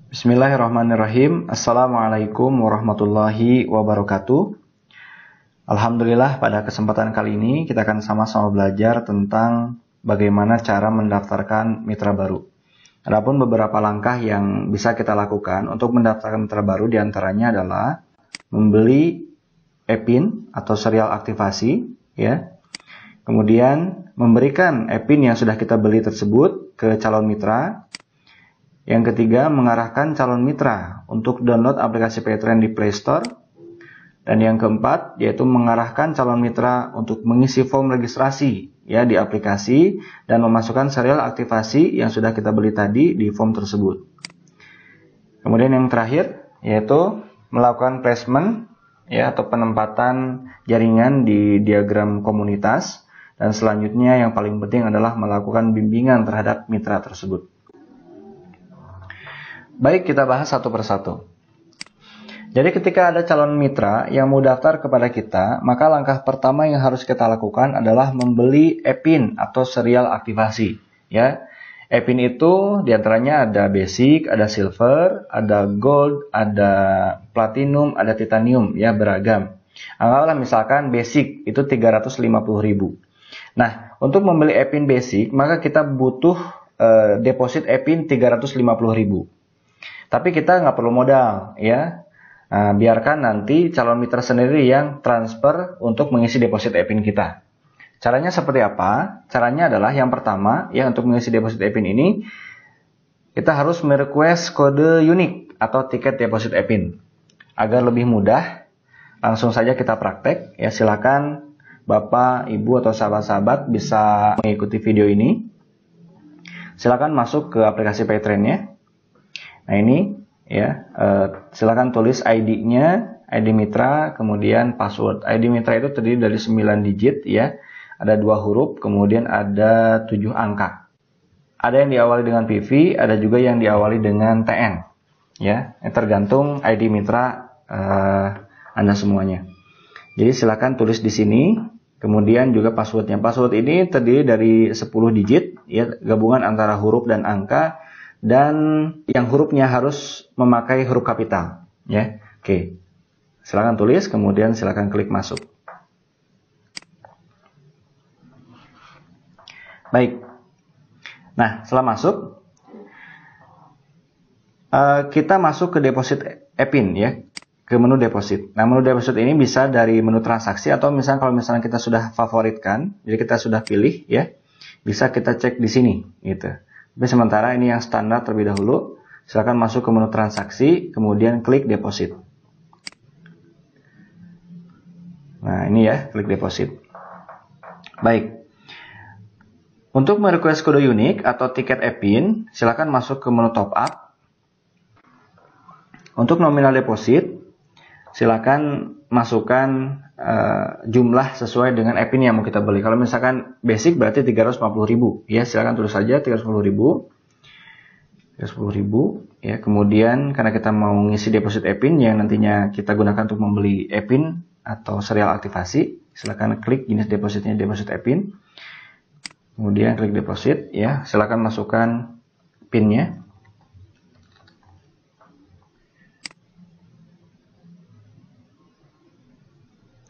Bismillahirrahmanirrahim. Assalamualaikum warahmatullahi wabarakatuh. Alhamdulillah, pada kesempatan kali ini kita akan sama-sama belajar tentang bagaimana cara mendaftarkan mitra baru. Adapun beberapa langkah yang bisa kita lakukan untuk mendaftarkan mitra baru diantaranya adalah membeli e-pin atau serial aktivasi, ya. Kemudian memberikan e-pin yang sudah kita beli tersebut ke calon mitra. Yang ketiga, mengarahkan calon mitra untuk download aplikasi Paytrend di Play Store. Dan yang keempat, yaitu mengarahkan calon mitra untuk mengisi form registrasi ya di aplikasi dan memasukkan serial aktivasi yang sudah kita beli tadi di form tersebut. Kemudian yang terakhir, yaitu melakukan placement ya atau penempatan jaringan di diagram komunitas. Dan selanjutnya yang paling penting adalah melakukan bimbingan terhadap mitra tersebut. Baik, kita bahas satu persatu. Jadi ketika ada calon mitra yang mau daftar kepada kita, maka langkah pertama yang harus kita lakukan adalah membeli e-pin atau serial aktivasi. Ya, e-pin itu diantaranya ada basic, ada silver, ada gold, ada platinum, ada titanium, ya beragam. Anggaplah misalkan basic itu 350.000. Nah, untuk membeli e-pin basic, maka kita butuh deposit e-pin 350.000. Tapi kita nggak perlu modal, ya. Nah, biarkan nanti calon mitra sendiri yang transfer untuk mengisi deposit e-pin kita. Caranya seperti apa? Caranya adalah yang pertama, ya untuk mengisi deposit e-pin ini, kita harus merequest kode unik atau tiket deposit e-pin. Agar lebih mudah, langsung saja kita praktek. Ya, silakan Bapak, Ibu, atau sahabat-sahabat bisa mengikuti video ini. Silakan masuk ke aplikasi Paytrend-nya. Nah ini ya, silakan tulis ID-nya, ID mitra, kemudian password. ID mitra itu terdiri dari 9 digit ya, ada 2 huruf, kemudian ada 7 angka. Ada yang diawali dengan PV, ada juga yang diawali dengan TN. Ya, tergantung ID mitra Anda semuanya. Jadi silakan tulis di sini, kemudian juga passwordnya. Password ini terdiri dari 10 digit, ya, gabungan antara huruf dan angka. Dan yang hurufnya harus memakai huruf kapital, ya. Oke. Silakan tulis, kemudian silakan klik masuk. Baik. Nah, setelah masuk, kita masuk ke deposit e-pin, ya, ke menu deposit. Nah, menu deposit ini bisa dari menu transaksi atau misalnya kalau misalnya kita sudah favoritkan, jadi kita sudah pilih, ya, bisa kita cek di sini, gitu. Tapi sementara ini yang standar terlebih dahulu. Silakan masuk ke menu transaksi, kemudian klik deposit. Nah ini ya, klik deposit. Baik. Untuk merequest kode unik atau tiket e-pin, silakan masuk ke menu top up. Untuk nominal deposit, silakan masukkan jumlah sesuai dengan e-pin yang mau kita beli. Kalau misalkan basic berarti 350.000, ya silakan tulis saja 310.000. 310.000, ya. Kemudian karena kita mau ngisi deposit e-pin yang nantinya kita gunakan untuk membeli e-pin atau serial aktivasi, silakan klik jenis depositnya deposit e-pin. Kemudian klik deposit, ya. Silakan masukkan PIN-nya.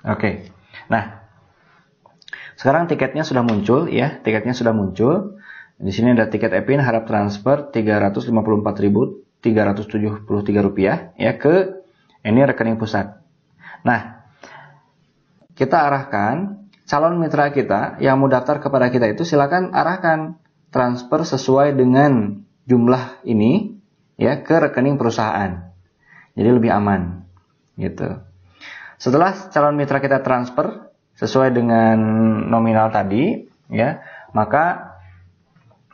Oke, nah sekarang tiketnya sudah muncul, ya, tiketnya sudah muncul. Di sini ada tiket e-pin harap transfer 354.373 rupiah, ya, ke ini rekening pusat. Nah, kita arahkan calon mitra kita yang mau daftar kepada kita itu silakan arahkan transfer sesuai dengan jumlah ini, ya, ke rekening perusahaan. Jadi lebih aman, gitu. Setelah calon mitra kita transfer sesuai dengan nominal tadi, ya, maka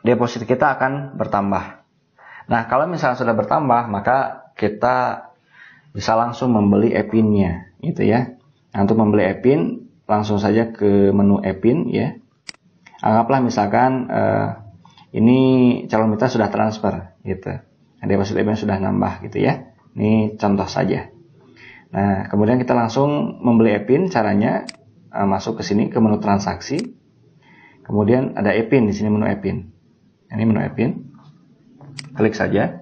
deposit kita akan bertambah. Nah, kalau misalnya sudah bertambah, maka kita bisa langsung membeli e-pin-nya, gitu ya. Nah, untuk membeli e-pin, langsung saja ke menu e-pin, ya. Anggaplah misalkan ini calon mitra sudah transfer, gitu. Nah, deposit e-pin sudah nambah, gitu ya. Ini contoh saja. Nah, kemudian kita langsung membeli e-pin. Caranya masuk ke sini ke menu transaksi. Kemudian ada e-pin di sini, menu e-pin. Ini menu e-pin. Klik saja.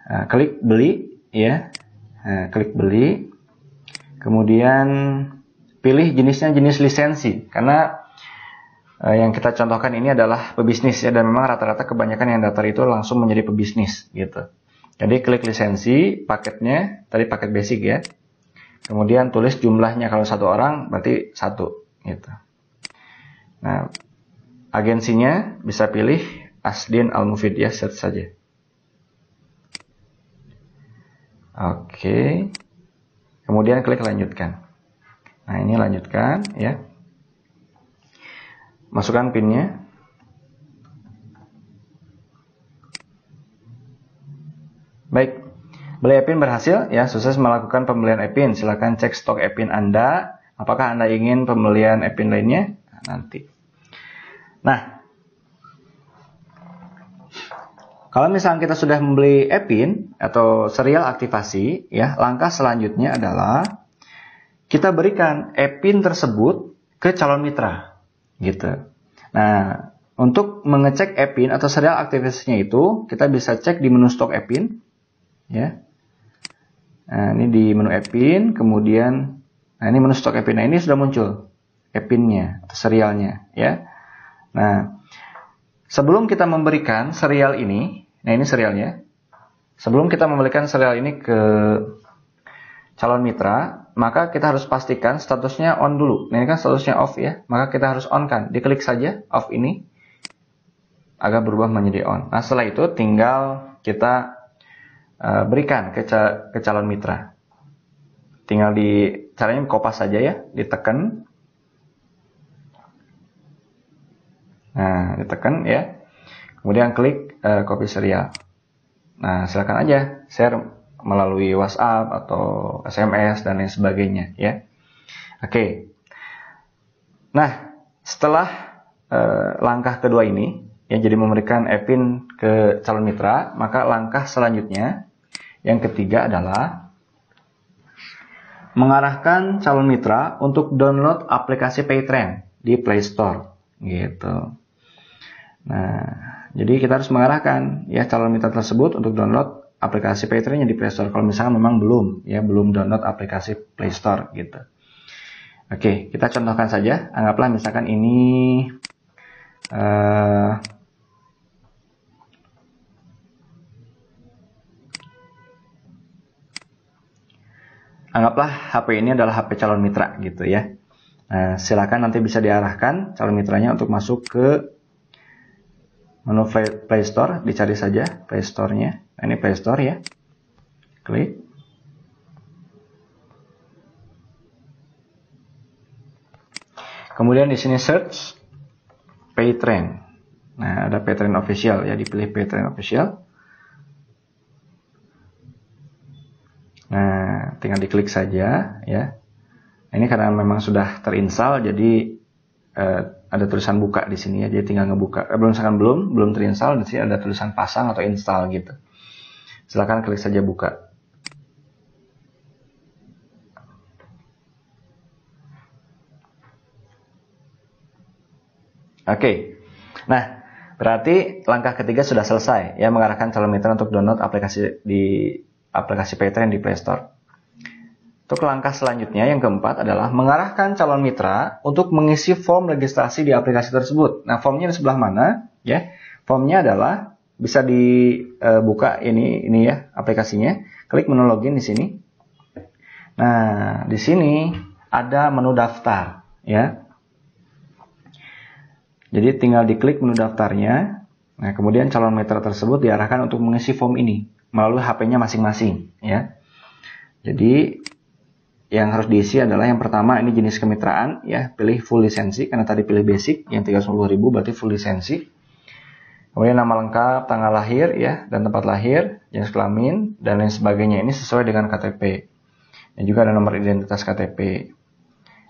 klik beli, ya. Klik beli. Kemudian pilih jenisnya jenis lisensi, karena yang kita contohkan ini adalah pebisnis ya, dan memang rata-rata kebanyakan yang daftar itu langsung menjadi pebisnis gitu. Jadi klik lisensi, paketnya, tadi paket basic ya. Kemudian tulis jumlahnya, kalau 1 orang berarti 1 gitu. Nah, agensinya bisa pilih Asdin Al-Mufid ya, search saja. Oke. Kemudian klik lanjutkan. Nah, ini lanjutkan ya. Masukkan PIN-nya. Baik. Beli e-pin berhasil ya, sukses melakukan pembelian e-pin. Silakan cek stok e-pin Anda. Apakah Anda ingin pembelian e-pin lainnya? Nanti. Nah, kalau misalnya kita sudah membeli e-pin atau serial aktivasi, ya, langkah selanjutnya adalah kita berikan e-pin tersebut ke calon mitra, gitu. Nah, untuk mengecek e-pin atau serial aktivasinya itu, kita bisa cek di menu stok e-pin, ya. Nah, ini di menu e-pin, kemudian, nah ini menu stok e-pin. Nah, ini sudah muncul e-pinnya atau serialnya, ya. Nah, sebelum kita memberikan serial ini, nah ini serialnya. Sebelum kita memberikan serial ini ke calon mitra, maka kita harus pastikan statusnya on dulu. Nah, ini kan statusnya off ya, maka kita harus on kan. Diklik saja off ini agar berubah menjadi on. Nah, setelah itu tinggal kita berikan ke calon mitra. Tinggal caranya kopas saja ya, ditekan. Nah, ditekan ya. Kemudian klik copy serial. Nah, silakan aja share melalui WhatsApp atau SMS dan lain sebagainya ya. Oke. Nah, setelah langkah kedua ini ya, jadi memberikan e-pin ke calon mitra, maka langkah selanjutnya yang ketiga adalah mengarahkan calon mitra untuk download aplikasi Paytrend di Play Store gitu. Nah, jadi kita harus mengarahkan ya calon mitra tersebut untuk download aplikasi Paytrend yang di Play Store. Kalau misalnya memang belum download aplikasi Play Store gitu. Oke, kita contohkan saja. Anggaplah misalkan ini anggaplah HP ini adalah HP calon mitra gitu ya. Nah, silakan nanti bisa diarahkan calon mitranya untuk masuk ke menu Play Store, dicari saja Play Store-nya. Nah, ini Play Store ya. Klik. Kemudian di sini search Paytrend. Nah, ada Paytrend Official ya, dipilih Paytrend Official. Nah, tinggal diklik saja ya. Ini karena memang sudah terinstall, jadi ada tulisan buka di sini ya, jadi tinggal ngebuka. Misalkan belum terinstall, di sini ada tulisan pasang atau install gitu. Silakan klik saja buka. Oke. Nah, berarti langkah ketiga sudah selesai ya, mengarahkan calon mitra untuk download aplikasi Paytrend di Play Store. Untuk langkah selanjutnya yang keempat adalah mengarahkan calon mitra untuk mengisi form registrasi di aplikasi tersebut. Nah, formnya di sebelah mana? Ya, formnya adalah bisa dibuka ini ya aplikasinya. Klik menu login di sini. Nah, di sini ada menu daftar, ya. Jadi tinggal diklik menu daftarnya. Nah, kemudian calon mitra tersebut diarahkan untuk mengisi form ini melalui HP-nya masing-masing, ya. Jadi yang harus diisi adalah yang pertama ini jenis kemitraan ya, pilih full lisensi karena tadi pilih basic yang 310.000 berarti full lisensi. Kemudian nama lengkap, tanggal lahir ya dan tempat lahir, jenis kelamin dan lain sebagainya, ini sesuai dengan KTP. Dan juga ada nomor identitas KTP.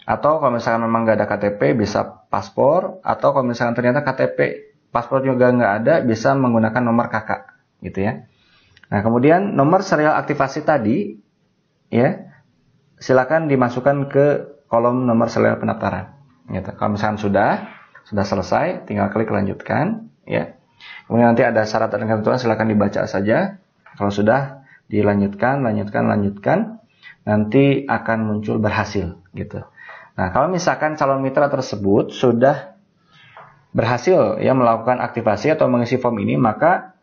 Atau kalau misalkan memang nggak ada KTP bisa paspor, atau kalau misalkan ternyata KTP paspor juga nggak ada bisa menggunakan nomor kakak gitu ya. Nah, kemudian nomor serial aktivasi tadi ya silakan dimasukkan ke kolom nomor serial pendaftaran. Gitu. Kalau misalkan sudah selesai, tinggal klik lanjutkan. Ya. Kemudian nanti ada syarat dan ketentuan, silakan dibaca saja. Kalau sudah dilanjutkan, lanjutkan, nanti akan muncul berhasil gitu. Nah, kalau misalkan calon mitra tersebut sudah berhasil ya melakukan aktivasi atau mengisi form ini, maka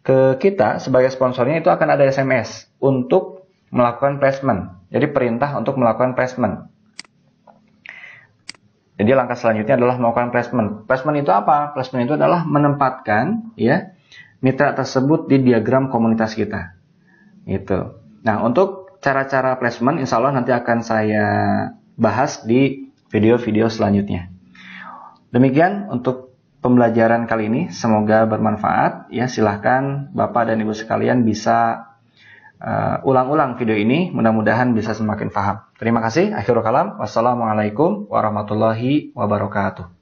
ke kita sebagai sponsornya itu akan ada SMS untuk melakukan placement. Jadi perintah untuk melakukan placement. Jadi langkah selanjutnya adalah melakukan placement. Placement itu apa? Placement itu adalah menempatkan ya mitra tersebut di diagram komunitas kita. Gitu. Nah, untuk cara-cara placement insya Allah nanti akan saya bahas di video-video selanjutnya. Demikian untuk pembelajaran kali ini, semoga bermanfaat. Ya, silahkan Bapak dan Ibu sekalian bisa ulang-ulang video ini, mudah-mudahan bisa semakin paham. Terima kasih. Akhirul kalam. Wassalamualaikum warahmatullahi wabarakatuh.